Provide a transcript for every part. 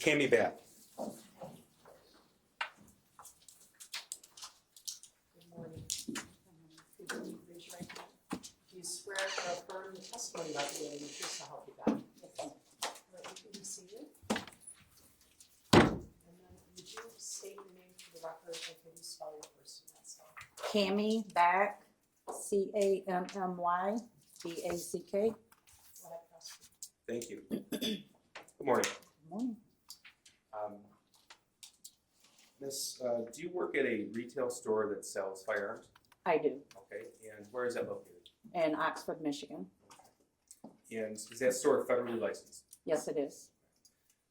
Cammy Back. Good morning. Could you raise your right hand? Do you swear or affirm the testimony about the day is just to help you God? Yes. All right, you can be seated. And then would you state your name for the record and can you spell your first and last name? Cammy Back, CAMMY BACK. Go ahead, prosecutor. Thank you. Good morning. Good morning. Miss, do you work at a retail store that sells firearms? I do, Okay, and where is that located? in Oxford, Michigan. And is that store federally licensed? Yes, it is.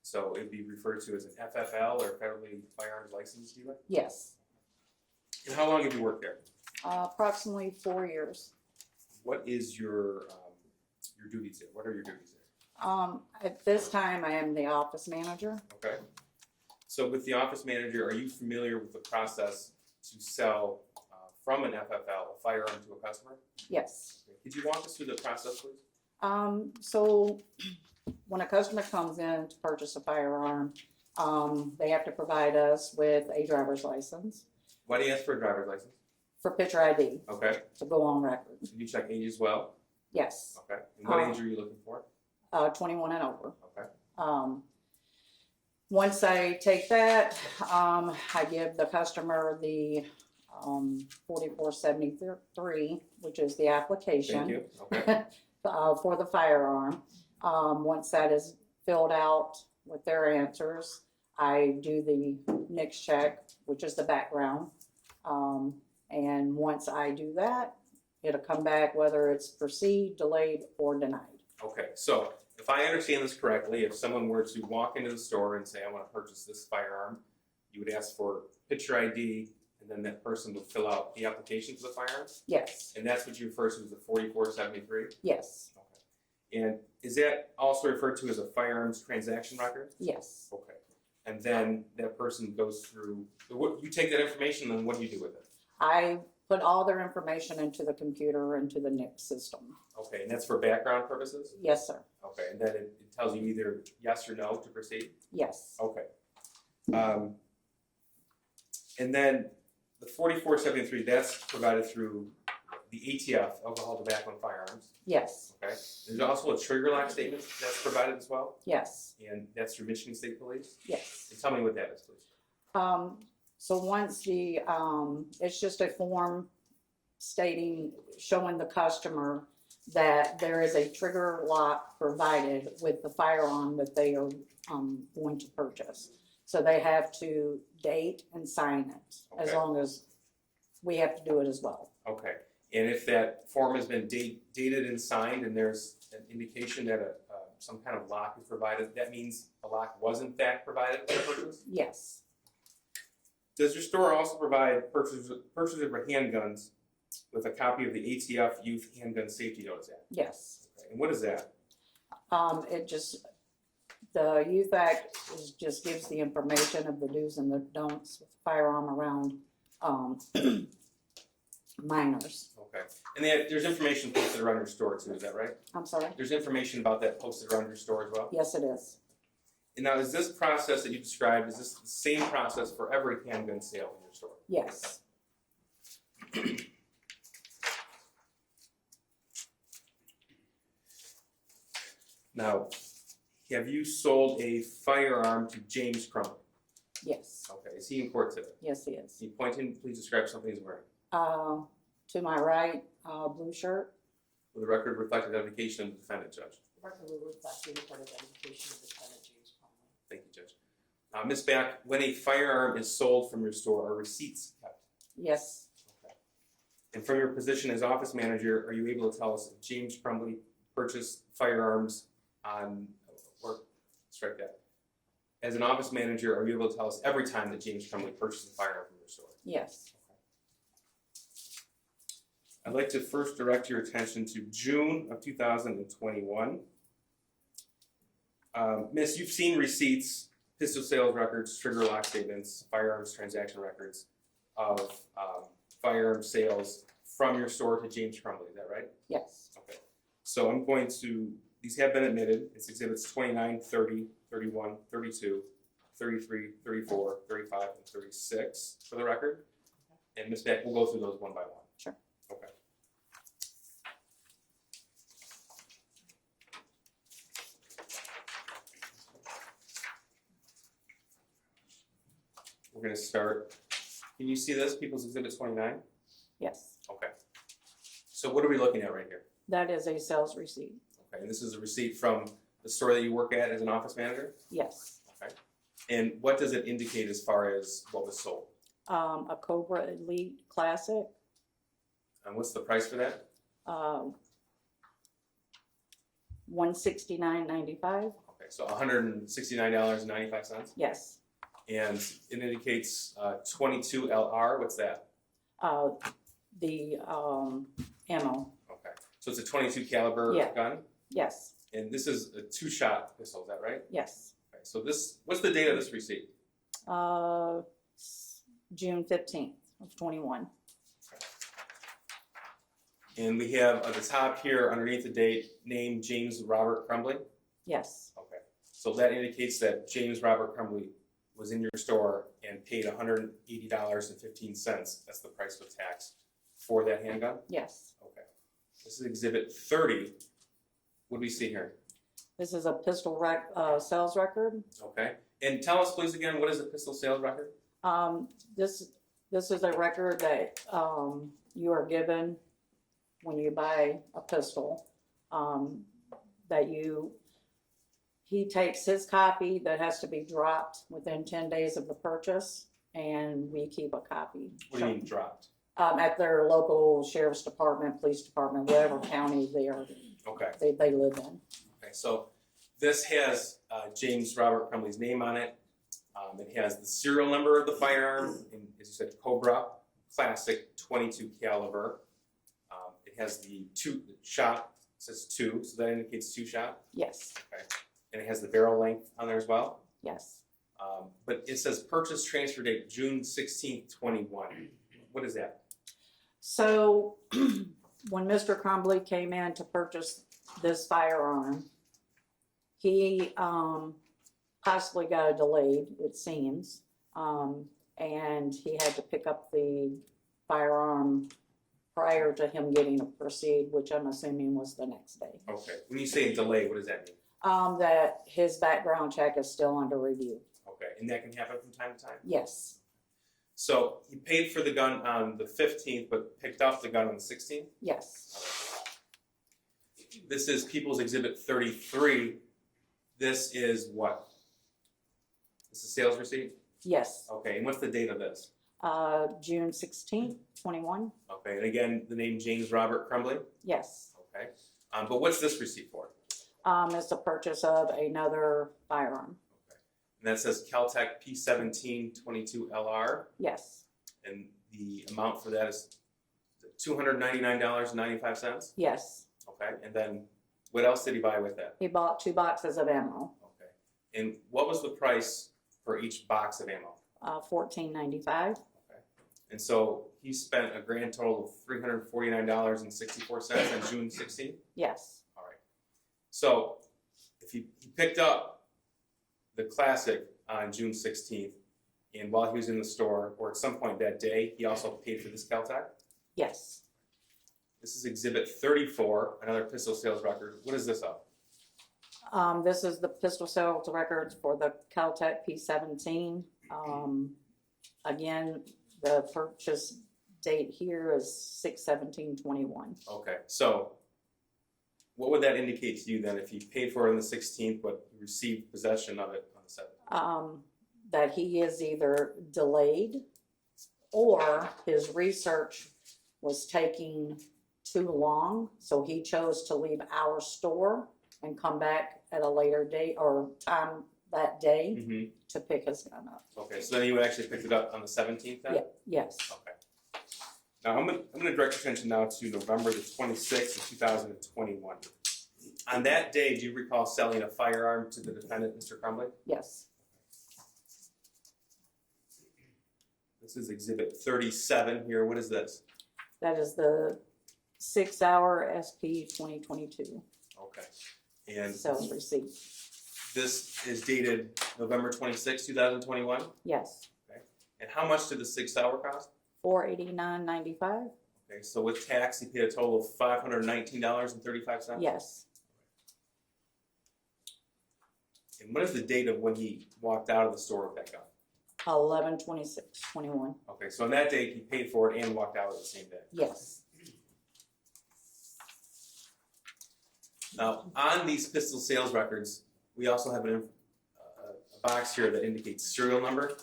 So it'd be referred to as an FFL or federally firearms licensed dealer? Yes, And how long have you worked there? approximately 4 years. What is your duties there? What are your duties there? At this time, I am the office manager. Okay. So with the office manager, are you familiar with the process to sell from an FFL a firearm to a customer? Yes. Could you walk us through the process, please? So when a customer comes in to purchase a firearm, they have to provide us with a driver's license Why do you ask for a driver's license? for picture ID Okay. to go on record. Did you check age as well? Yes, Okay. And what age are you looking for? 21 and over. Okay. Once I take that, I give the customer the 4473, which is the application. Thank you. Okay. For the firearm. Once that is filled out with their answers, I do the NICS check, which is the background. And once I do that, it'll come back whether it's proceed, delayed, or denied. Okay. So if I understand this correctly, if someone were to walk into the store and say, I want to purchase this firearm, you would ask for picture ID, and then that person would fill out the application for the firearm? Yes, And that's what you refer to as the 4473? yes, Okay. And is that also referred to as a firearms transaction record? yes. Okay. And then that person goes through, you take that information, and then what do you do with it? I put all their information into the computer, into the NICS system. Okay, and that's for background purposes? Yes, sir. Okay, and then it tells you either yes or no to proceed? Yes, Okay. And then the 4473, that's provided through the ATF, Alcohol, Tobacco, and Firearms. yes, Okay. There's also a trigger lock statement that's provided as well, yes, and that's through Michigan State Police. yes. And tell me what that is, please. So once it's just a form showing the customer that there is a trigger lock provided with the firearm that they are going to purchase. So they have to date and sign it, as Okay. long as we have to do it as well. Okay. And if that form has been dated and signed, and there's an indication that some kind of lock is provided, that means a lock was in fact provided for the purchase? Yes, Does your store also provide purchases of handguns with a copy of the ATF Youth Handgun Safety Notice Act? yes. Okay. And what is that? The Youth Act just gives the information of the do's and the don'ts with firearm around minors. Okay. And there's information posted around your store too, is that right? I'm sorry? There's information about that posted around your store as well? Yes, it is. And now, is this process that you described, is this the same process for every handgun sale in your store? Yes. Now, have you sold a firearm to James Crumbley? Yes. Okay, is he in court today? Yes, he is. Can you point him, please describe something he's wearing? To my right, blue shirt. With the record reflect identification of the defendant, Judge. The record will reflect the report of identification of the defendant, James Crumbley. Thank you, Judge. Ms. Back, when a firearm is sold from your store, are receipts kept? Yes. Okay. And from your position as office manager, are you able to tell us if James Crumbley purchased firearms or strike that? As an office manager, are you able to tell us every time that James Crumbley purchased a firearm from your store? Yes. I'd like to first direct your attention to June of 2021. Miss, you've seen receipts, pistol sales records, trigger lock statements, firearms transaction records of firearm sales from your store to James Crumbley, is that right? Yes. Okay. So I'm going to, these have been admitted. It's exhibits 29, 30, 31, 32, 33, 34, 35, and 36 for the record. And Ms. Back, we'll go through those one by one. Sure. Okay. We're gonna start, can you see this, People's Exhibit 29? Yes, Okay. So what are we looking at right here? that is a sales receipt. Okay, and this is a receipt from the store that you work at as an office manager? Yes. Okay. And what does it indicate as far as what was sold? A Cobra Elite Classic, And what's the price for that? $169.95. Okay, so $169.95. Yes. And it indicates 22 LR, what's that? The ammo. Okay, so it's a 22 caliber Yeah. gun? Yes. And this is a 2-shot pistol, is that right? Yes. Okay, so this, what's the date of this receipt? June 15th of 21. And we have at the top here, underneath the date, name James Robert Crumbley? Yes. Okay, so that indicates that James Robert Crumbley was in your store and paid $180.15, that's the price with tax, for that handgun? Yes. Okay. This is Exhibit 30. What do we see here? This is a pistol sales record. Okay, and tell us please again, what is a pistol sales record? This is a record that you are given when you buy a pistol. He takes his copy that has to be dropped within 10 days of the purchase, and we keep a copy. What do you mean dropped? At their local sheriff's department, police department, whatever county they live in. Okay, so this has James Robert Crumbley's name on it. It has the serial number of the firearm, and as you said, Cobra Classic 22 caliber. It has the shot, it says 2, so that indicates 2-shot. Yes. Okay, and it has the barrel length on there as well. Yes. But it says purchase transfer date June 16th, 21. What is that? So when Mr. Crumbley came in to purchase this firearm, he possibly got it delayed, it seems, and he had to pick up the firearm prior to him getting to proceed, which I'm assuming was the next day. Okay, when you say delay, what does that mean? That his background check is still under review. Okay, and that can happen from time to time? Yes. So he paid for the gun on the 15th, but picked up the gun on the 16th? Yes. This is People's Exhibit 33. This is what? This is sales receipt? Yes. Okay, and what's the date of this? June 16th, 21. Okay, and again, the name James Robert Crumbley? Yes. Okay, but what's this receipt for? It's the purchase of another firearm. Okay, and that says Caltech P17 22 LR, Yes. and the amount for that is $299.95? Yes. Okay, and then what else did he buy with that? He bought 2 boxes of ammo. Okay, and what was the price for each box of ammo? $14.95. Okay, and so he spent a grand total of $349.64 on June 16th? Yes. All right, so if he picked up the Classic on June 16th, and while he was in the store, or at some point that day, he also paid for this Caltech? Yes. This is Exhibit 34, another pistol sales record. What is this of? This is the pistol sales records for the Caltech P17. Again, the purchase date here is 6/17/21. Okay, so what would that indicate to you then if he paid for it on the 16th but received possession of it on the 17th? That he is either delayed or his research was taking too long, so he chose to leave our store and come back at a later date or time that day Mm-hmm. to pick his gun up. Okay, so then you would actually pick it up on the 17th then? Yeah, yes. Okay. Now I'm gonna direct your attention now to November the 26th of 2021. On that day, do you recall selling a firearm to the defendant, Mr. Crumbley? Yes. This is Exhibit 37 here. What is this? That is the 6-hour SP 2022 Okay. And sales receipt. this is dated November 26, 2021. Yes, And how much did the 6 hour cost? $489.95. Okay, so with tax, he paid a total of $519.35. Yes, And what is the date of when he walked out of the store with that gun? 11/26/21. Okay, so on that date, he paid for it and walked out at the same day. Yes, Now, on these pistol sales records, we also have a box here that indicates serial number.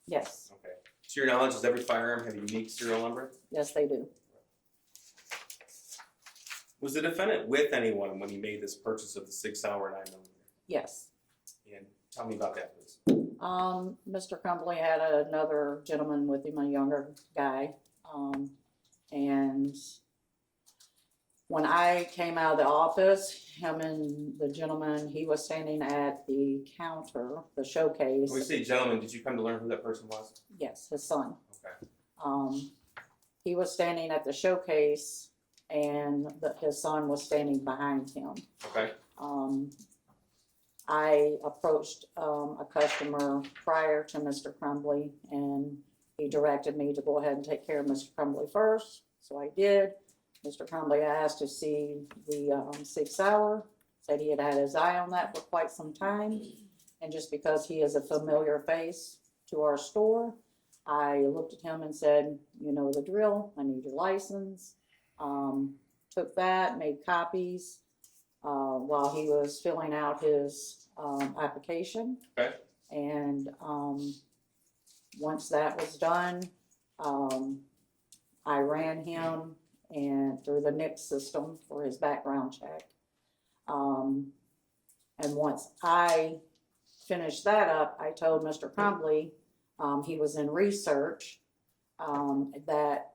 yes, Okay. To your knowledge, does every firearm have a unique serial number? yes, they do. Was the defendant with anyone when he made this purchase of the 6 hour 9mm? Yes. And tell me about that, please. Mr. Crumbley had another gentleman with him, a younger guy. And when I came out of the office, him and the gentleman, he was standing at the counter, the showcase. When we say gentleman, did you come to learn who that person was? Yes, his son. Okay. He was standing at the showcase and his son was standing behind him. Okay. I approached a customer prior to Mr. Crumbley, and he directed me to go ahead and take care of Mr. Crumbley first, so I did. Mr. Crumbley asked to see the 6 hour, said he had had his eye on that for quite some time, and just because he is a familiar face to our store, I looked at him and said, you know the drill, I need your license. Took that, made copies while he was filling out his application. Okay. And once that was done, I ran him and through the NICS system for his background check. And once I finished that up, I told Mr. Crumbley, he was in research, that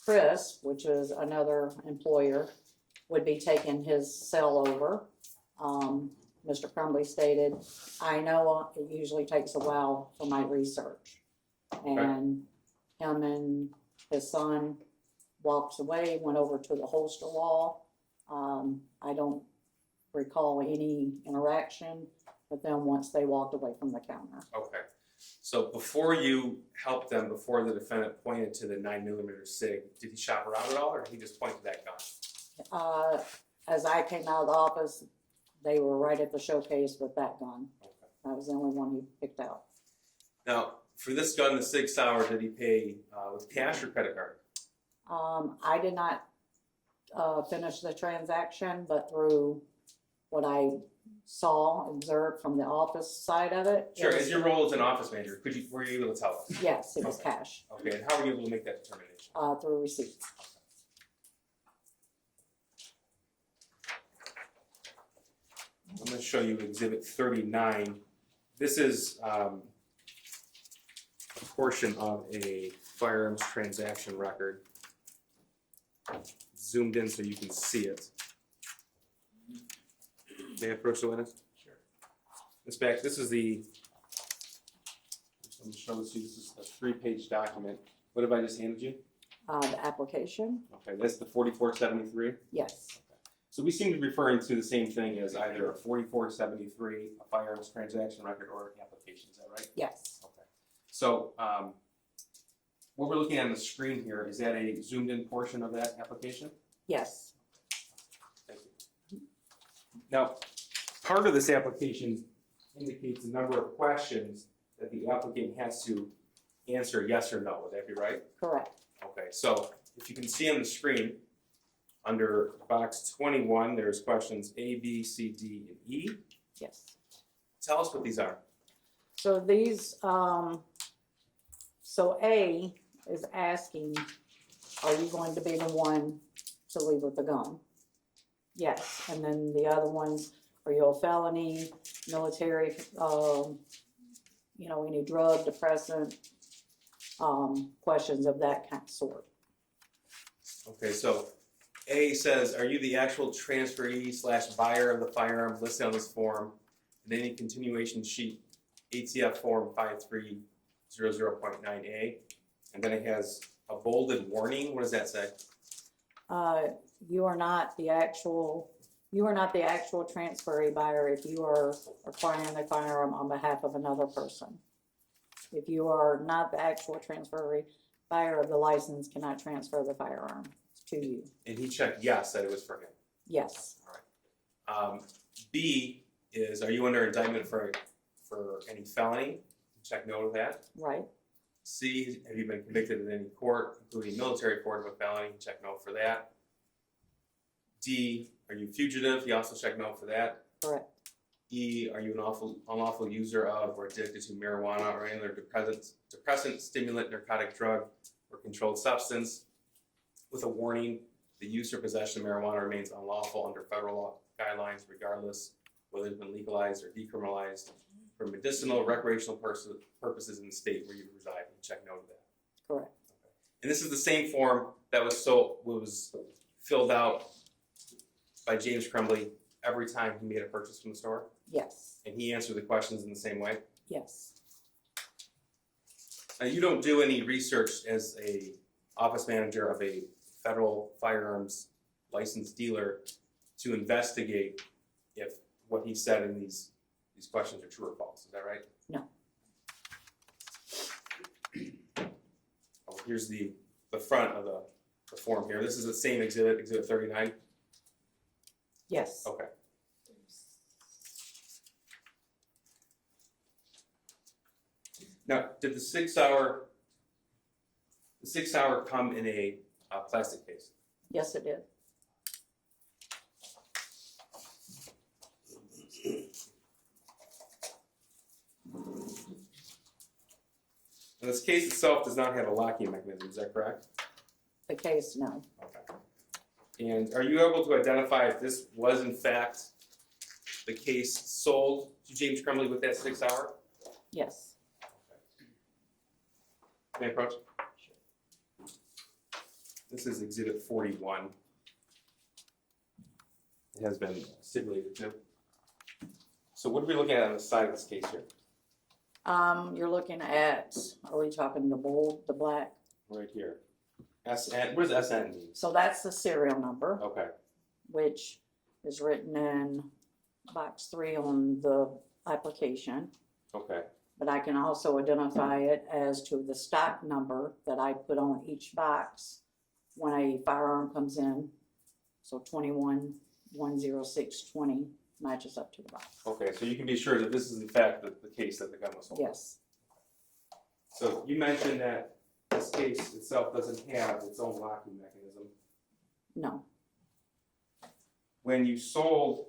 Chris, which is another employer, would be taking his cell over. Mr. Crumbley stated, I know it usually takes a while for my research. And him and his son walked away, went over to the holster wall. I don't recall any interaction with them once they walked away from the counter. Okay. So before you helped them, before the defendant pointed to the 9mm SIG, did he shop around at all, or did he just point to that gun? As I came out of the office, they were right at the showcase with that gun. Okay. That was the only one he picked out. Now, for this gun, the 6 hour, did he pay with cash or credit card? I did not finish the transaction, but through what I saw, observed from the office side of it. Sure. As your role as an office manager, were you able to tell us? Yes, it was Okay. cash, Okay. And how were you able to make that determination? through receipt. I'm going to show you Exhibit 39. This is a portion of a firearms transaction record. Zoomed in so you can see it. May I approach the witness? Sure. Ms. Back, this is the, I'm going to show this to you. This is a 3-page document. What have I just handed you? The application, Okay, that's the 4473. yes, So we seem to be referring to the same thing as either a 4473, a firearms transaction record, or an application. Is that right? yes, Okay. So what we're looking at on the screen here, is that a zoomed in portion of that application? yes, Thank you. Now, part of this application indicates a number of questions that the applicant has to answer yes or no. Would that be right? correct. Okay, so if you can see on the screen, under box 21, there's questions A, B, C, D, and E. Yes. Tell us what these are. So these, so A is asking, are you going to be the one to leave with the gun? Yes. And then the other ones, are you a felony, military, you know, any drug, depressant, questions of that kind of sort. Okay, so A says, are you the actual transferee / buyer of the firearm listed on this form and any continuation sheet, ATF form 5300.9A? And then it has a bolded warning. What does that say? You are not the actual You are not the actual transferee buyer if you are acquiring the firearm on behalf of another person. If you are not the actual transferee buyer, the license cannot transfer the firearm to you. And he checked yes, that it was for him. Yes, B is, are you under indictment for any felony? Check no to that. right, C, have you been convicted in any court, including military court, of a felony? Check no for that. D, are you fugitive? You also check no for that. correct, E, are you an unlawful user of or addicted to marijuana or any other depressant, stimulant, narcotic drug, or controlled substance? With a warning, the use or possession of marijuana remains unlawful under federal law guidelines, regardless whether it's been legalized or decriminalized for medicinal, recreational purposes in the state where you reside. You check no to that. correct. And this is the same form that was filled out by James Crumbley every time he made a purchase from the store, Yes, and he answered the questions in the same way. yes. Now, you don't do any research as a office manager of a federal firearms licensed dealer to investigate if what he said in these questions are true or false. Is that right? No. Oh, here's the front of the form here. This is the same exhibit, exhibit 39. Yes, Okay. Now, did the 6 hour come in a plastic case? yes, it did. And this case itself does not have a locking mechanism, is that correct? The case, no. Okay. And are you able to identify if this was in fact the case sold to James Crumbley with that 6 hour? Yes, May I approach? This is exhibit 41. It has been stipulated too. So what are we looking at on the side of this case here? you're looking at, are we talking the bold, the black? Right here. SN, what does SN mean? So that's the serial number, Okay. which is written in box 3 on the application. Okay. But I can also identify it as to the stock number that I put on each box when a firearm comes in. So 21-106-20 matches up to the box. Okay, so you can be sure that this is in fact the case that the gun was sold. Yes, So you mentioned that this case itself doesn't have its own locking mechanism. no, When you sold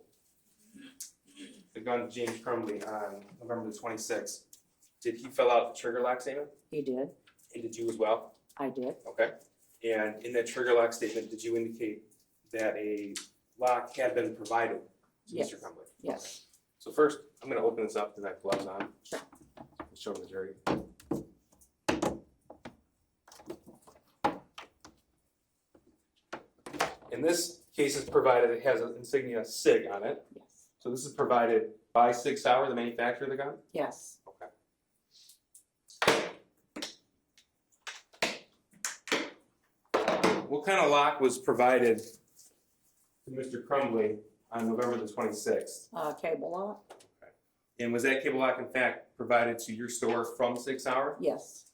the gun to James Crumbley on November the 26th, did he fill out the trigger lock statement? he did, And did you as well? I did, Okay. And in that trigger lock statement, did you indicate that a lock had been provided to Yes. Mr. Crumbley? yes, So first, I'm going to open this up because I have gloves on. Sure. Show the jury. In this case, it's provided, it has an insignia SIG on it. yes, So this is provided by 6 Hour, the manufacturer of the gun? yes. Okay. What kind of lock was provided to Mr. Crumbley on November the 26th? Cable lock, And was that cable lock in fact provided to your store from 6 Hour? yes,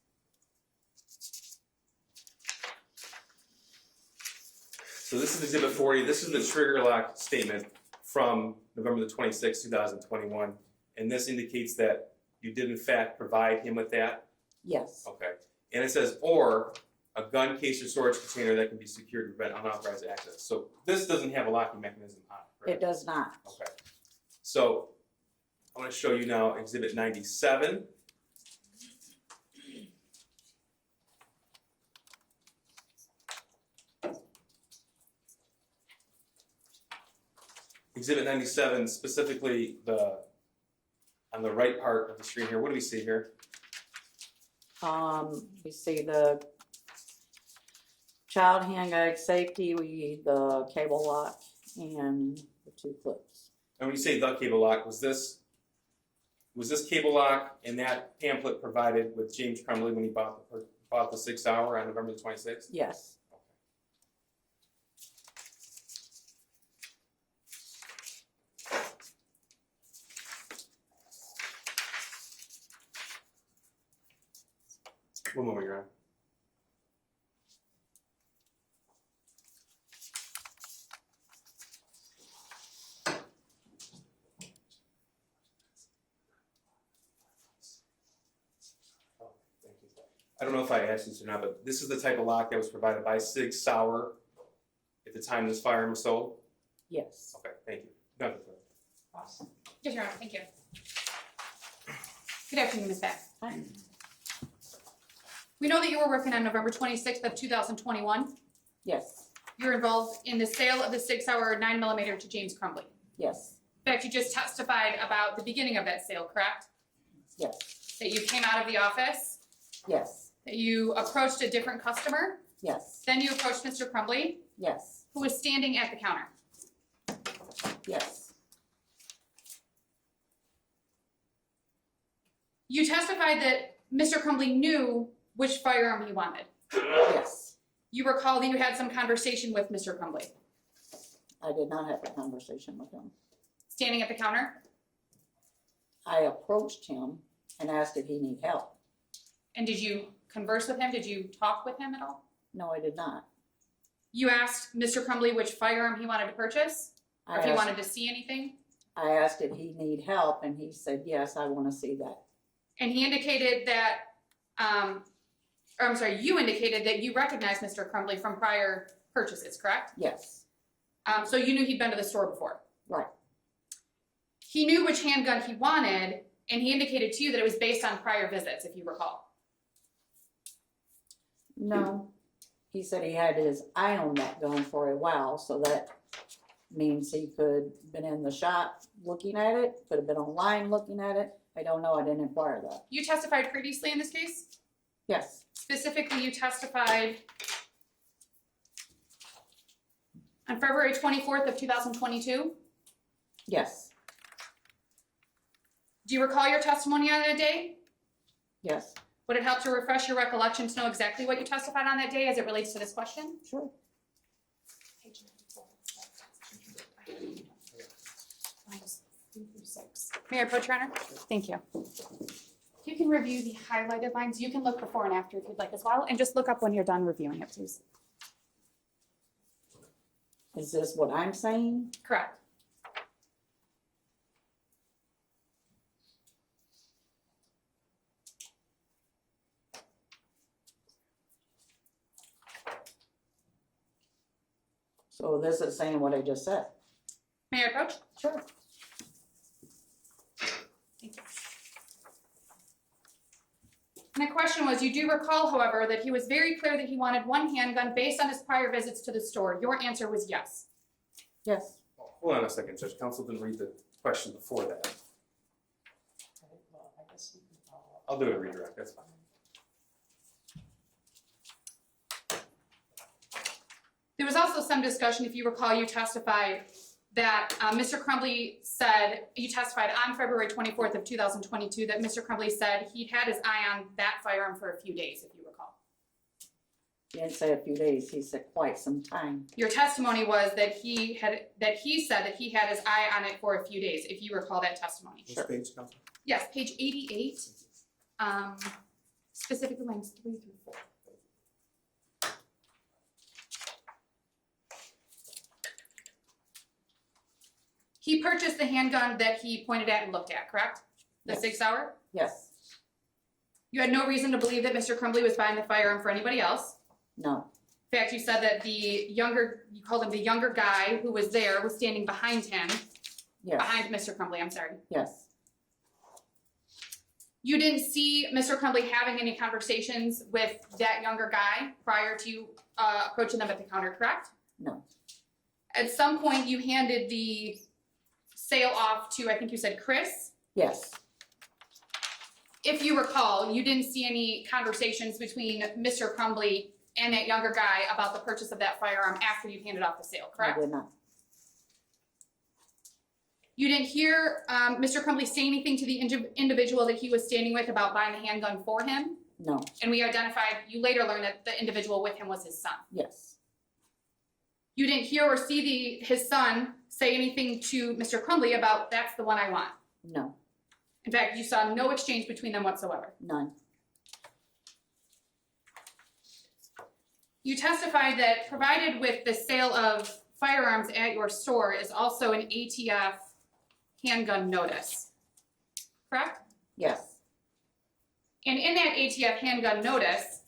So this is exhibit 40, this is the trigger lock statement from November the 26th, 2021. And this indicates that you did in fact provide him with that? yes, Okay. And it says, or a gun case or storage container that can be secured to prevent unauthorized access. So this doesn't have a locking mechanism on it, it right? does not. Okay. So I want to show you now exhibit 97. Exhibit 97, specifically on the right part of the screen here, what do we see here? We see the child handgag safety, the cable lock, and the 2 clips. And when you say the cable lock, was this cable lock and that pamphlet provided with James Crumbley when he bought the 6 Hour on November the 26th? Yes, One moment, Your Honor. I don't know if I asked this or not, but this is the type of lock that was provided by Sig Sauer at the time this firearm was sold? Yes. Okay, thank you. Nothing further. Awesome. Yes, Your Honor, thank you. Good afternoon, Ms. Back. Hi. We know that you were working on November 26th of 2021. Yes, You were involved in the sale of the 6-hour 9mm to James Crumbley. yes, In fact, you just testified about the beginning of that sale, correct? yes, That you came out of the office, yes, that you approached a different customer, yes, then you approached Mr. Crumbley, yes, who was standing at the counter. yes, You testified that Mr. Crumbley knew which firearm he wanted. yes. You recall that you had some conversation with Mr. Crumbley, I did not have a conversation with him. standing at the counter, I approached him and asked if he need help. and did you converse with him? Did you talk with him at all? No, I did not. You asked Mr. Crumbley which firearm he wanted to purchase, or if he wanted to see anything, I asked if he need help and he said, yes, I want to see that. and he indicated that, or I'm sorry, you indicated that you recognized Mr. Crumbley from prior purchases, correct? Yes, So you knew he'd been to the store before. right, He knew which handgun he wanted, and he indicated to you that it was based on prior visits, if you recall. no. He said he had his eye on that gun for a while, so that means he could been in the shop looking at it, could have been online looking at it. I don't know, I didn't inquire that. You testified previously in this case? Yes, Specifically, you testified on February 24th of 2022. yes, Do you recall your testimony on that day? yes, Would it help to refresh your recollection to know exactly what you testified on that day as it relates to this question? sure. May I approach, Your Honor? Thank you. You can review the highlighted lines. You can look before and after if you'd like as well, and just look up when you're done reviewing it, please. Is this what I'm saying? Correct. So this is saying what I just said? May I approach? Sure. Thank you. And the question was, you do recall, however, that he was very clear that he wanted one handgun based on his prior visits to the store. Your answer was yes. Yes, Hold on a second, Judge. Counsel didn't read the question before that. Okay, well, I guess we can follow up. I'll do a redirect, that's fine. There was also some discussion, if you recall, you testified that Mr. Crumbley said, you testified on February 24th of 2022 that Mr. Crumbley said he had his eye on that firearm for a few days, if you recall. he didn't say a few days, he said quite some time. Your testimony was that he said that he had his eye on it for a few days, if you recall that testimony. Which page, Counsel? Yes, page 88, specifically lines 3 through 4. He purchased the handgun that he pointed at and looked at, correct? The Yes. 6-hour? Yes, You had no reason to believe that Mr. Crumbley was buying the firearm for anybody else. no, In fact, you said that you called him the younger guy who was there, was standing behind him, yes, behind Mr. Crumbley, I'm sorry. yes, You didn't see Mr. Crumbley having any conversations with that younger guy prior to you approaching them at the counter, correct? no, At some point, you handed the sale off to, I think you said Chris. yes, If you recall, you didn't see any conversations between Mr. Crumbley and that younger guy about the purchase of that firearm after you handed off the sale, I correct? did not. You didn't hear Mr. Crumbley say anything to the individual that he was standing with about buying the handgun for him? No, And we identified, you later learned that the individual with him was his son. yes, You didn't hear or see his son say anything to Mr. Crumbley about, that's the one I want. no, In fact, you saw no exchange between them whatsoever. none, you testified that provided with the sale of firearms at your store is also an ATF handgun notice, correct? Yes, And in that ATF handgun notice,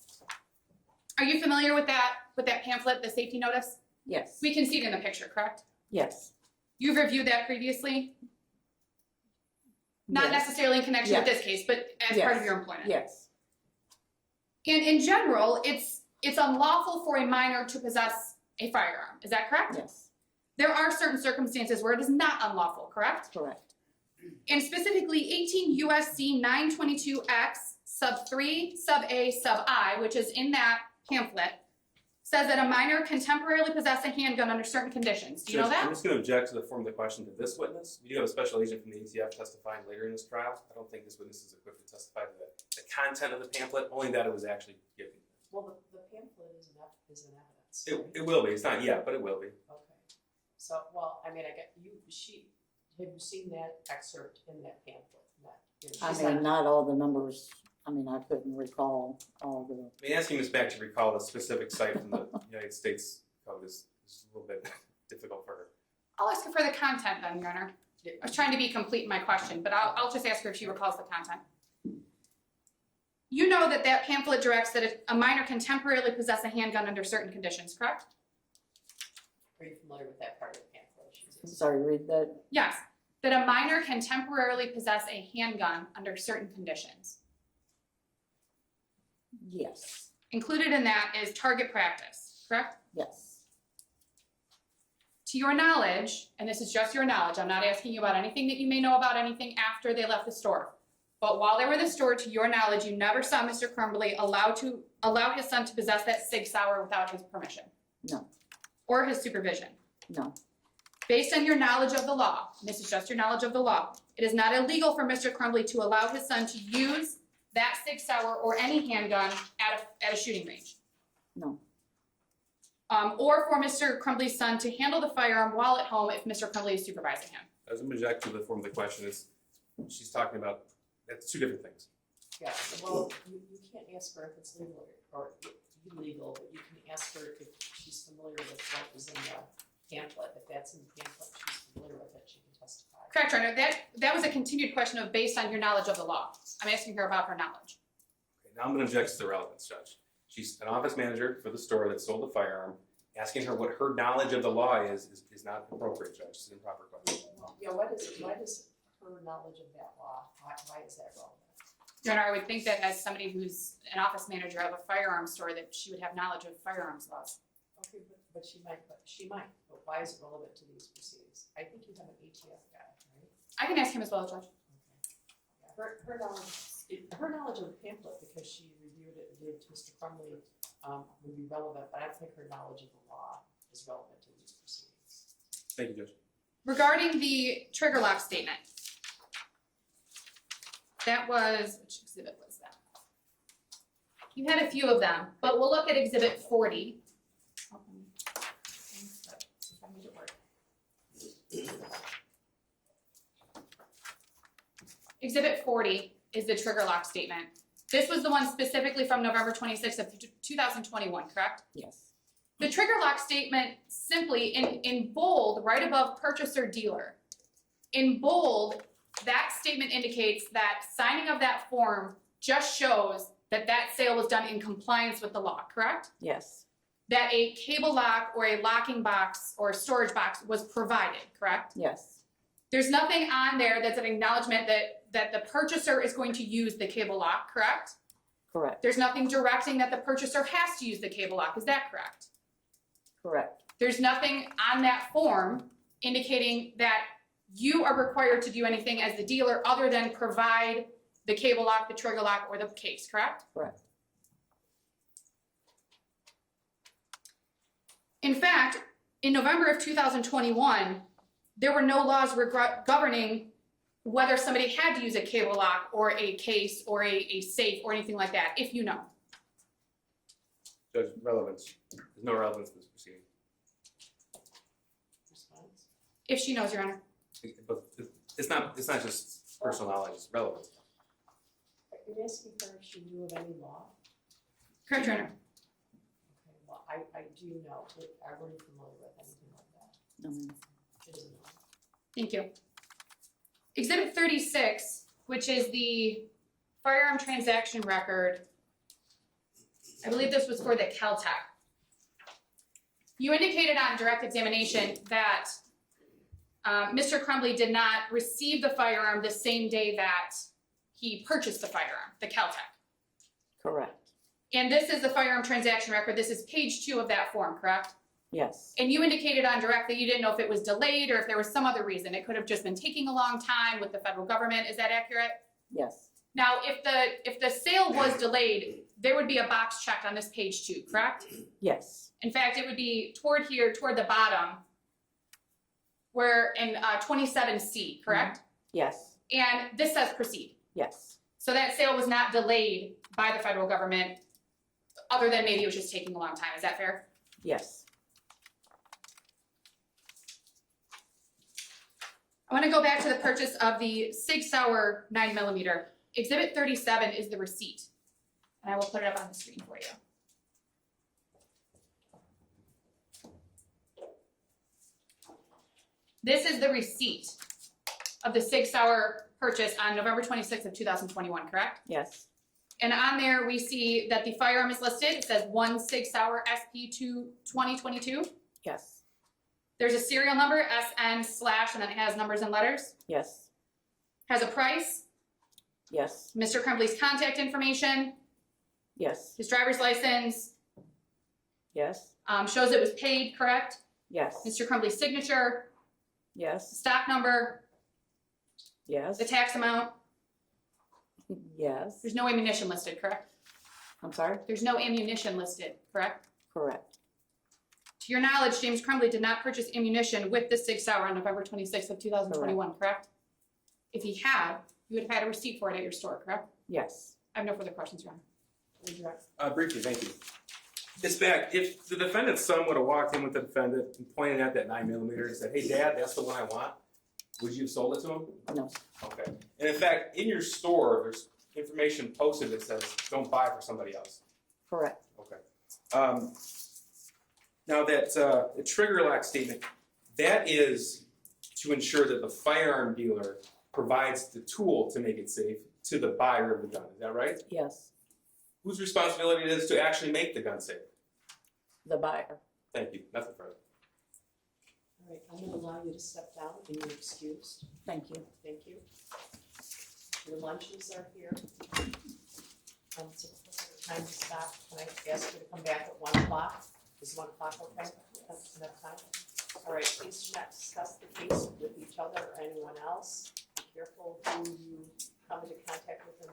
are you familiar with that pamphlet, the safety notice? yes, We can see it in the picture, correct? yes. You've reviewed that previously? Not Yes. necessarily in connection with Yes. this case, but as part of your employment? Yes, And in general, it's unlawful for a minor to possess a firearm, is that correct? yes, There are certain circumstances where it is not unlawful, correct? correct. And specifically 18 USC 922X sub 3 sub A sub I, which is in that pamphlet, says that a minor can temporarily possess a handgun under certain conditions. Do you know Judge, I'm that? just gonna object to the form of the question to this witness. We do have a special agent from the ATF testifying later in this trial. I don't think this witness is equipped to testify to the content of the pamphlet, only that it was actually given. Well, the pamphlet is an evidence, right? It will be, it's not yet, but it will be. Okay, so, well, I mean, I get, have you seen that excerpt in that pamphlet? I mean, not all the numbers, I mean, I couldn't recall all the, I mean, asking Ms. Back to recall the specific site from the United States Code is a little bit difficult for her. I'll ask her for the content then, Your Honor. I was trying to be complete in my question, but I'll just ask her if she recalls the content. You know that pamphlet directs that a minor can temporarily possess a handgun under certain conditions, correct? Are you familiar with that part of the pamphlet? sorry, read that. Yes, that a minor can temporarily possess a handgun under certain conditions. Yes, Included in that is target practice, correct? yes, To your knowledge, and this is just your knowledge, I'm not asking you about anything that you may know about anything after they left the store. But while they were in the store, to your knowledge, you never saw Mr. Crumbley allow his son to possess that Sig Sauer without his permission? No. Or his supervision? no, Based on your knowledge of the law, and this is just your knowledge of the law, it is not illegal for Mr. Crumbley to allow his son to use that Sig Sauer or any handgun at a shooting range? no, Or for Mr. Crumbley's son to handle the firearm while at home if Mr. Crumbley is supervising him? As an object to the form of the question is, she's talking about, that's two different things. Yeah, well, you can't ask her if it's legal or illegal, but you can ask her if she's familiar with what was in the pamphlet. If that's in the pamphlet, she's familiar with it, she can testify. Correct, Your Honor. That was a continued question of based on your knowledge of the law. I'm asking her about her knowledge. Okay, now I'm gonna object to the relevance, Judge. She's an office manager for the store that sold the firearm. Asking her what her knowledge of the law is not appropriate, Judge. It's an improper question. Yeah, why does her knowledge of that law, why is that relevant? Your Honor, I would think that as somebody who's an office manager of a firearms store, that she would have knowledge of firearms laws. Okay, but she might, but why is it relevant to these proceedings? I think you have an ATF guy, right? I can ask him as well, Judge. Okay. Her knowledge of the pamphlet, because she reviewed it and gave it to Mr. Crumbley, would be relevant, but I don't think her knowledge of the law is relevant to these proceedings. Thank you, Judge. Regarding the trigger lock statement, that was, which exhibit was that? You had a few of them, but we'll look at exhibit 40. Oh, see if I made it work. Exhibit 40 is the trigger lock statement. This was the one specifically from November 26th of 2021, correct? yes, The trigger lock statement simply in bold, right above purchaser dealer, in bold, that statement indicates that signing of that form just shows that that sale was done in compliance with the law, correct? yes, That a cable lock or a locking box or a storage box was provided, correct? yes, There's nothing on there that's an acknowledgement that the purchaser is going to use the cable lock, correct? correct, There's nothing directing that the purchaser has to use the cable lock, is that correct? correct, There's nothing on that form indicating that you are required to do anything as the dealer other than provide the cable lock, the trigger lock, or the case, correct? correct, In fact, in November of 2021, there were no laws governing whether somebody had to use a cable lock or a case or a safe or anything like that, if you know. Judge, relevance. There's no relevance to this proceeding. Response? If she knows, Your Honor. But it's not just personal knowledge, it's relevance. Are you asking her if she knew of any law? Correct, Your Honor. Okay, well, I do know, but I wasn't familiar with anything like that. No, ma'am. Didn't know. Thank you. Exhibit 36, which is the firearm transaction record. I believe this was for the Caltech. You indicated on direct examination that Mr. Crumbley did not receive the firearm the same day that he purchased the firearm, the Caltech. Correct. And this is the firearm transaction record. This is page 2 of that form, correct? Yes. And you indicated on direct that you didn't know if it was delayed or if there was some other reason. It could have just been taking a long time with the federal government. Is that accurate? Yes. Now, if the sale was delayed, there would be a box checked on this page 2, correct? Yes. In fact, it would be toward here, toward the bottom, where in 27C, correct? Yes. And this says proceed. Yes. So that sale was not delayed by the federal government, other than maybe it was just taking a long time. Is that fair? Yes. I want to go back to the purchase of the Sig Sauer 9mm. Exhibit 37 is the receipt. And I will put it up on the screen for you. This is the receipt of the Sig Sauer purchase on November 26th of 2021, correct? Yes. And on there, we see that the firearm is listed. It says 1 Sig Sauer SP2 2022. Yes. There's a serial number, SN/, and then it has numbers and letters. Yes. Has a price, Yes. Mr. Crumbley's contact information, Yes. his driver's license, Yes. shows it was paid, correct? Yes. Mr. Crumbley's signature, Yes. stock number, Yes. the tax amount. Yes. There's no ammunition listed, correct? I'm sorry? There's no ammunition listed, correct? Correct. To your knowledge, James Crumbley did not purchase ammunition with the Sig Sauer on November 26th of 2021, correct? If he had, you would have had a receipt for it at your store, correct? Yes. I have no further questions, Your Honor. Briefly, thank you. Ms. Back, if the defendant's son would have walked in with the defendant and pointed at that 9mm and said, "Hey, Dad, that's the one I want," would you have sold it to him? No. Okay. And in fact, in your store, there's information posted that says, "Don't buy for somebody else." Correct. Okay. Now that the trigger lock statement, that is to ensure that the firearm dealer provides the tool to make it safe to the buyer of the gun. Is that right? Yes. Whose responsibility it is to actually make the gun safe? The buyer. Thank you. Nothing further. All right, I'm gonna allow you to step down and you're excused. Thank you. Thank you. Your lunches are here. So time to stop. Can I ask you to come back at 1 o'clock? Is 1 o'clock okay? That's enough time? All right, please do not discuss the case with each other or anyone else. Be careful who you come into contact with in